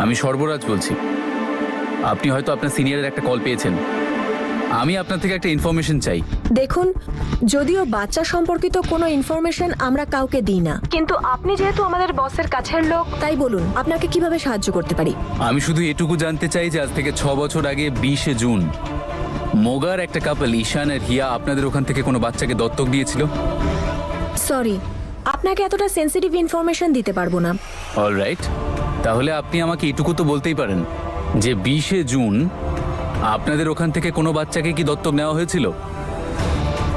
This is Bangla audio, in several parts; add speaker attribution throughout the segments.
Speaker 1: আমি সর্বরাজ বলছি। আপনি হয়তো আপনার সিনিয়রের একটা কল পেয়েছেন। আমি আপনার থেকে একটা ইনফরমেশন চাই।
Speaker 2: দেখুন, যদিও বাচ্চা সম্পর্কিত কোনো ইনফরমেশন আমরা কাউকে দিই না, কিন্তু আপনি যেহেতু আমাদের বসের কাছের লোক, তাই বলুন আপনাকে কিভাবে সাহায্য করতে পারি।
Speaker 1: আমি শুধু এটুকু জানতে চাই যে আজ থেকে 6 বছর আগে 20শে জুন মোগার একটা কাপল ঈশান আর হিয়া আপনাদের ওখান থেকে কোনো বাচ্চাকে দত্তক দিয়েছিল।
Speaker 2: সরি, আপনাকে এতটা সেন্সিটিভ ইনফরমেশন দিতে পারবো না।
Speaker 1: অলরাইট, তাহলে আপনি আমাকে এটুকু তো বলতেই পারেন যে 20শে জুন আপনাদের ওখান থেকে কোনো বাচ্চাকে কি দত্তক নেওয়া হয়েছিল?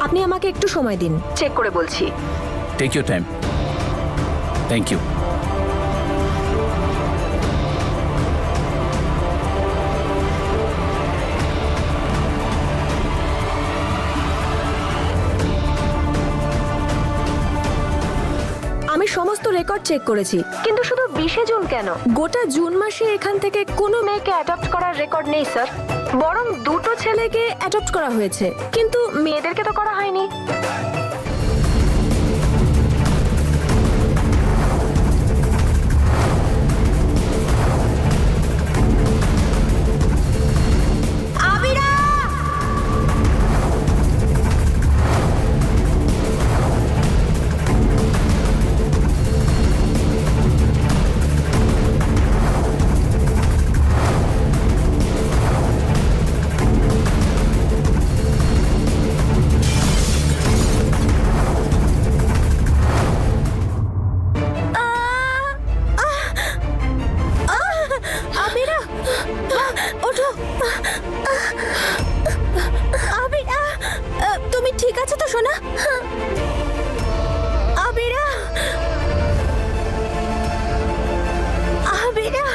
Speaker 2: আপনি আমাকে একটু সময় দিন, চেক করে বলছি।
Speaker 1: Take your time. Thank you.
Speaker 2: আমি সমস্ত রেকর্ড চেক করেছি, কিন্তু শুধু 20শে জুন কেন, গোটা জুন মাসে এখান থেকে কোনো মেয়েকে অ্যাডপ্ট করার রেকর্ড নেই স্যার। বরং 2টো ছেলেকে অ্যাডপ্ট করা হয়েছে, কিন্তু মেয়েদেরকে তো করা হয়নি। তুমি ঠিক আছে তো সোনা? আবিরা, আবিরা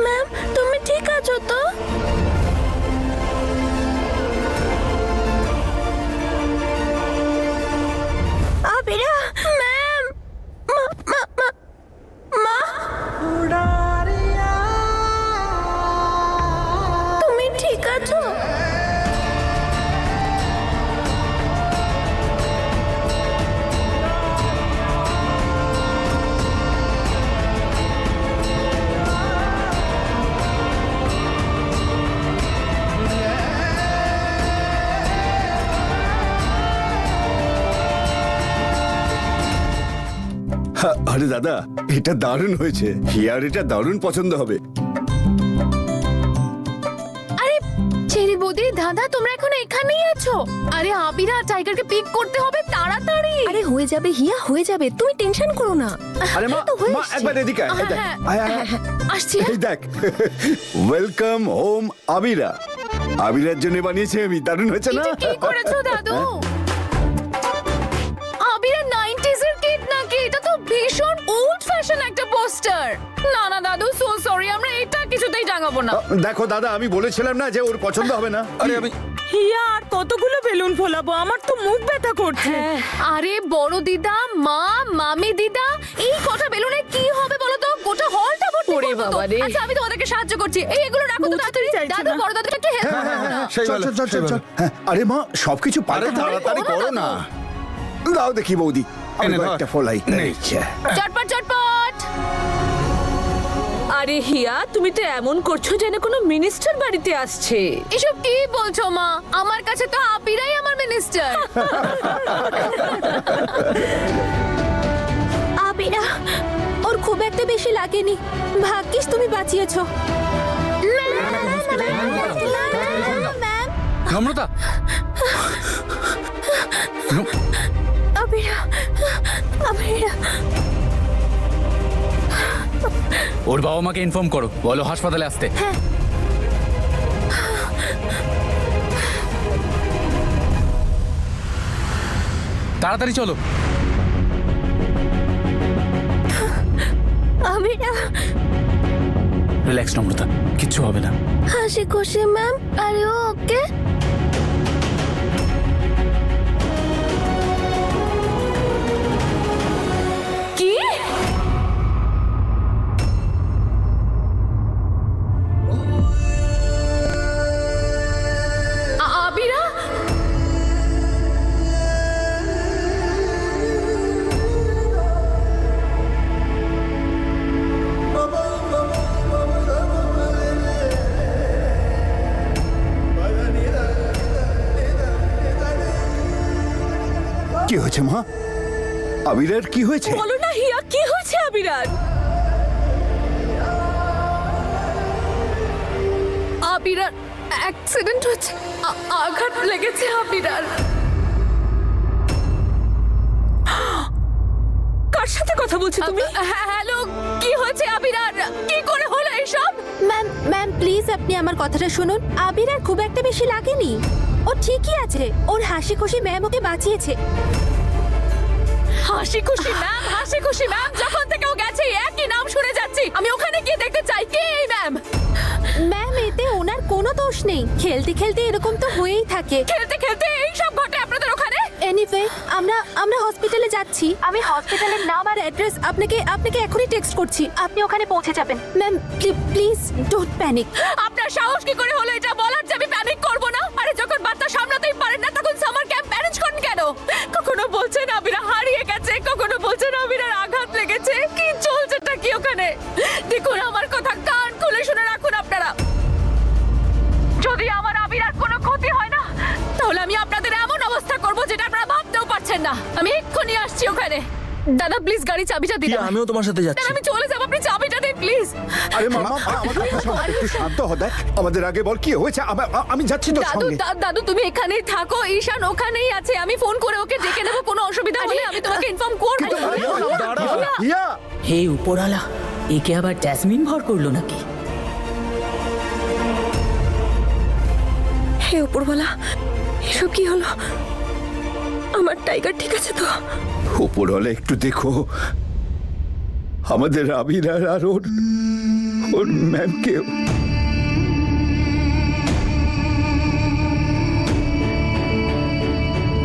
Speaker 2: ম্যাম, তুমি ঠিক আছো তো? আবিরা ম্যাম, মা তুমি ঠিক আছো?
Speaker 3: আরে দাদা, এটা দারুণ হয়েছে। হিয়ার এটা দারুণ পছন্দ হবে।
Speaker 4: আরে চেরি বৌদি, দাদা তোমরা এখন এখানেই আছো? আরে আবিরা টাইগারকে পিক করতে হবে তাড়াতাড়ি।
Speaker 2: আরে হয়ে যাবে হিয়া, হয়ে যাবে, তুমি টেনশন করো না।
Speaker 3: আরে মা,
Speaker 2: তো হয়ে
Speaker 3: মা
Speaker 2: এসছে।
Speaker 3: একবার এদিকে আয়, এই দেখ।
Speaker 4: হ্যাঁ,
Speaker 3: আয়, আয়, আয়।
Speaker 4: আসছি।
Speaker 3: এই দেখ, ওয়েলকাম হোম আবিরা। আবিরার জন্য বানিয়েছি আমি, দারুণ হয়েছে না?
Speaker 4: এটা কি করেছো দাদু? আবিরা 90s এর কিড নাকি? এটা তো ভীষণ ওল্ড ফ্যাশন একটা পোস্টার। না না দাদু, সো সরি, আমরা এটা কিছুতেই টাঙাবো না।
Speaker 3: দেখো দাদা, আমি বলেছিলাম না যে ওর পছন্দ হবে না।
Speaker 1: আরে আমি
Speaker 5: হিয়া, আর কতগুলো বেলুন ফোলাবো? আমার তো মুখ ব্যথা করছে।
Speaker 4: আরে বড় দিদা, মা, মামি দিদা, এই কটা বেলুনে কি হবে বলো তো? গোটা হলটা ভর্তি
Speaker 5: ওরে
Speaker 4: করবো তো।
Speaker 5: বাবা রে।
Speaker 4: আচ্ছা আমি তোমাদেরকে সাহায্য করছি। এই এগুলো রাখো তো
Speaker 5: বুঝতেই
Speaker 4: তাড়াতাড়ি।
Speaker 5: চাইছি
Speaker 4: দাদু,
Speaker 5: না।
Speaker 4: বড় দাদুকে একটু হেল্প করো না।
Speaker 3: চল চল চল চল চল। হ্যাঁ, আরে মা, সবকিছু পারে, তাড়াতাড়ি করো না। দাও দেখি বৌদি, আমি
Speaker 1: এনে ধর।
Speaker 3: একটা ফলাই।
Speaker 4: চটপট চটপট।
Speaker 5: আরে হিয়া, তুমি তো এমন করছো যেন কোনো মিনিস্টার বাড়িতে আসছে।
Speaker 4: এসব কি বলছো মা? আমার কাছে তো আবিরাই আমার মিনিস্টার।
Speaker 2: আবিরা, ওর খুব একটা বেশি লাগেনি, ভাগ্যিস তুমি বাঁচিয়েছো।
Speaker 1: নম্রতা,
Speaker 2: আবিরা, আবিরা,
Speaker 1: ওর বাবা মাকে ইনফর্ম করো, বলো হাসপাতালে আসতে। তাড়াতাড়ি চলো।
Speaker 2: আবিরা।
Speaker 1: রিল্যাক্স নম্রতা, কিচ্ছু হবে না।
Speaker 2: হাসি খুশি ম্যাম, আরে ওকে?
Speaker 5: কি?
Speaker 4: আবিরা,
Speaker 3: হয়েছে মা? আবিরের কি হয়েছে?
Speaker 5: বলো না হিয়া, কি হয়েছে আবিরার?
Speaker 4: আবিরার অ্যাক্সিডেন্ট হয়েছে, আঘাত লেগেছে আবিরার।
Speaker 5: কার সাথে কথা বলছো তুমি?
Speaker 4: হ্যালো, কি হয়েছে আবিরার? কি করে হলো এসব?
Speaker 6: ম্যাম প্লিজ আপনি আমার কথাটা শুনুন। আবির আর খুব একটা বেশি লাগেনি, ও ঠিকই আছে। ওর হাসি খুশি ম্যাম ওকে বাঁচিয়েছে।
Speaker 4: হাসি খুশি ম্যাম, হাসি খুশি ম্যাম, যখন থেকে ও গেছে একই নাম শুনে যাচ্ছি। আমি ওখানে গিয়ে দেখতে চাই কে এই ম্যাম।
Speaker 6: ম্যাম এতে ওনার কোনো দোষ নেই, খেলতে খেলতে এরকম তো হয়েই থাকে।
Speaker 4: খেলতে খেলতে এই সব ঘটে আপনাদের ওখানে?
Speaker 6: এনিওয়ে আমরা হসপিটালে যাচ্ছি। আমি হসপিটালের নাম আর অ্যাড্রেস আপনাকে এখনই টেক্সট করছি, আপনি ওখানে পৌঁছে যাবেন। Ma'am please don't panic.
Speaker 4: আপনার সাহস কি করে হলো এটা বলার যে আমি প্যানিক করব না? আরে যখন বাচ্চা সামলাতেই পারেন না তখন সামার ক্যাম্প ম্যানেজ করেন কেন? কখনো বলছেন আবিরা হারিয়ে গেছে, কখনো বলছেন আবিরার আঘাত লেগেছে। কি চলছেটা কি ওখানে? দেখুন আমার কথা কান খুলে শুনে রাখুন আপনারা। যদি আমার আবিরার কোনো ক্ষতি হয় না তাহলে আমি আপনাদের এমন অবস্থা করব যেটা আপনারা ভাবতেও পারছেন না। আমি এক্ষুনি আসছি ওখানে। দাদা প্লিজ গাড়ি চাবিটা দিন।
Speaker 7: আমিও তোমার সাথে যাচ্ছি।
Speaker 4: আমি চলে যাব, আপনি চাবিটা দিন প্লিজ।
Speaker 3: আরে মা, আমার কথা শোন, একটু শান্ত হ। দেখ আমাদের আগে বল কি হয়েছে। আমি যাচ্ছি তোর
Speaker 4: দাদু
Speaker 3: সঙ্গে।
Speaker 4: দাদু তুমি এখানেই থাকো, ঈশান ওখানেই আছে। আমি ফোন করে ওকে ডেকে নেবো, কোনো অসুবিধা হলে আমি তোমাকে ইনফর্ম করব।
Speaker 3: হিয়া,
Speaker 5: হে উপরালা, একে আবার জ্যাসমিন ভর করলো নাকি?
Speaker 2: হে উপরওয়ালা, এসব কি হলো? আমার টাইগার ঠিক আছে তো?
Speaker 3: উপরওয়ালা একটু দেখো আমাদের আবির আর ওর ম্যামকেও।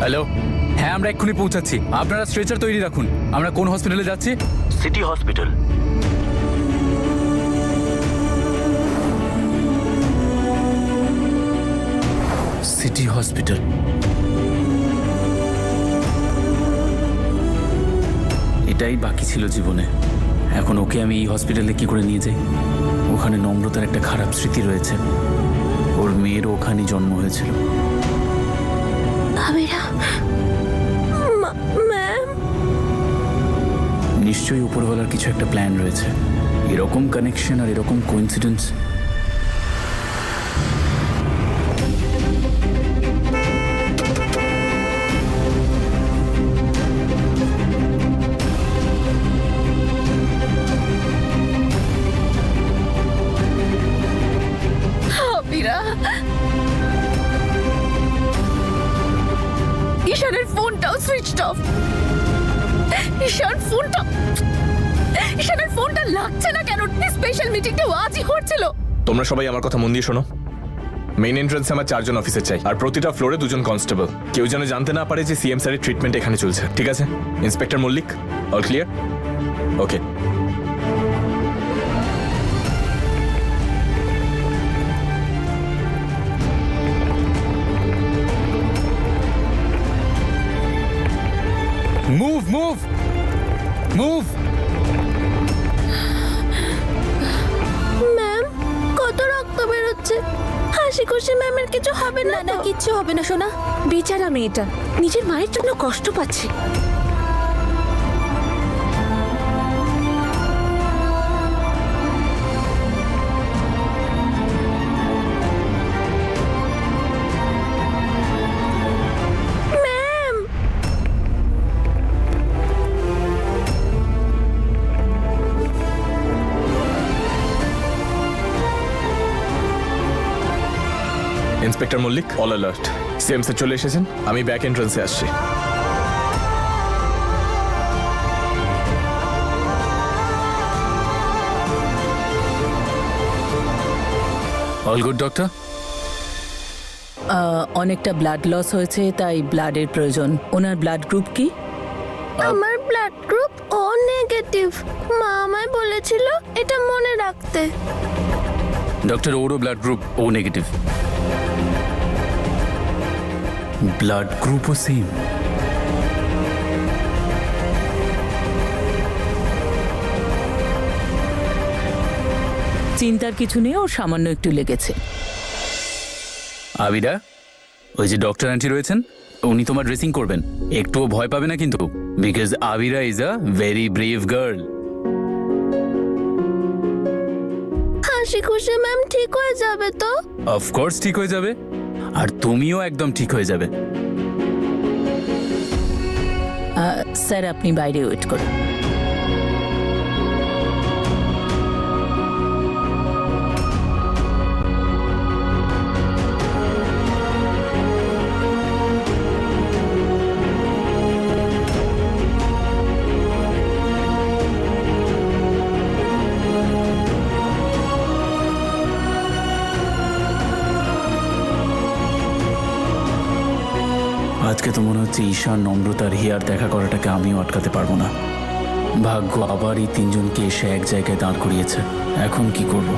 Speaker 1: হ্যালো, হ্যাঁ আমরা এক্ষুনি পৌঁছাচ্ছি। আপনারা স্ট্রেচার তৈরি রাখুন। আমরা কোন হসপিটালে যাচ্ছি?
Speaker 7: City hospital.
Speaker 1: City hospital. এটাই বাকি ছিল জীবনে। এখন ওকে আমি এই হসপিটালে কি করে নিয়ে যাই? ওখানে নম্রতার একটা খারাপ স্মৃতি রয়েছে। ওর মেয়েরও ওখানেই জন্ম হয়েছিল।
Speaker 6: আবিরা
Speaker 2: ম্যাম,
Speaker 1: নিশ্চয়ই উপরওয়ালার কিছু একটা প্ল্যান রয়েছে। এরকম কানেকশন আর এরকম কোইন্সিডেন্স।
Speaker 4: আবিরা, ঈশানের ফোনটাও সুইচড অফ। ঈশানের ফোনটা লাগছে না কেন? স্পেশাল মিটিংটাও আজই হচ্ছিল।
Speaker 7: তোমরা সবাই আমার কথা মন দিয়ে শোনো। মেইন এন্ট্রান্সে আমার 4 জন অফিসার চাই, আর প্রতিটা ফ্লোরে 2 জন কনস্টেবল। কেউ যেন জানতে না পারে যে সিএম স্যারের ট্রিটমেন্ট এখানে চলছে, ঠিক আছে? Inspector Mallick, all clear? Okay.
Speaker 1: Move move move.
Speaker 6: Ma'am কত রক্ত বেরোচ্ছে। হাসি খুশি ম্যামের কিছু হবে না? না কিচ্ছু হবে না সোনা।
Speaker 2: বেচারা মেয়েটা নিজের মায়ের জন্য কষ্ট পাচ্ছে।
Speaker 7: Inspector Mallick, all alert. CM sir চলে এসেছেন, আমি ব্যাক এন্ট্রান্সে আসছি।
Speaker 1: All good doctor.
Speaker 5: অনেকটা ব্লাড লস হয়েছে, তাই ব্লাডের প্রয়োজন। ওনার ব্লাড গ্রুপ কি?
Speaker 6: আমার ব্লাড গ্রুপ ও নেগেটিভ। মা আমায় বলেছিল এটা মনে রাখতে।
Speaker 1: ডক্টর, ওরও blood group O negative. Blood গ্রুপও সেম।
Speaker 5: চিন্তার কিছু নেই, ওর সামান্য একটু লেগেছে।
Speaker 1: আবিরা, ওই যে ডক্টর আন্টি রয়েছেন উনি তোমার ড্রেসিং করবেন, একটুও ভয় পাবে না কিন্তু, because আবিরা is a very brave girl.
Speaker 6: হাসি খুশি ম্যাম ঠিক হয়ে যাবে তো?
Speaker 1: অফকোর্স ঠিক হয়ে যাবে, আর তুমিও একদম ঠিক হয়ে যাবে।
Speaker 5: স্যার আপনি বাইরে ওয়েট করুন।
Speaker 1: আজকে তো মনে হচ্ছে ঈশান, নম্রতার হিয়ার দেখা করাটাকে আমিও আটকাতে পারবো না। ভাগ্য আবার এই তিনজনকে এসে এক জায়গায় দাঁড় করিয়েছে। এখন কি করব?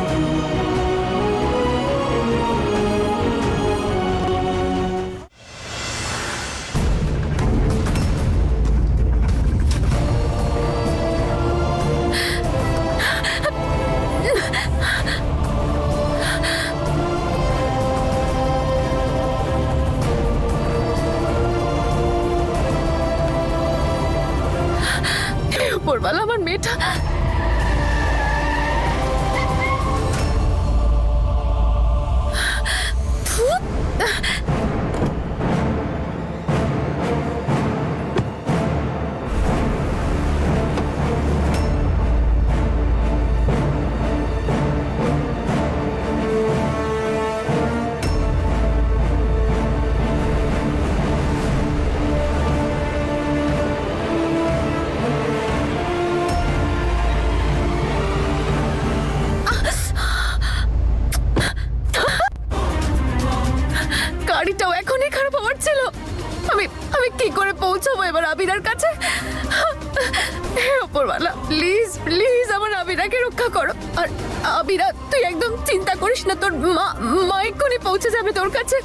Speaker 4: উপরওয়ালা আমার মেয়েটা গাড়িটাও এখনই খারাপ হওয়ার ছিল। আমি আমি কি করে পৌঁছাবো এবার আবিরার কাছে? হে উপরওয়ালা, প্লিজ প্লিজ আমার আবিরাকে রক্ষা করো। আর আবিরা, তুই একদম চিন্তা করিস না, তোর মা এক্ষুনি পৌঁছে যাবে তোর কাছে।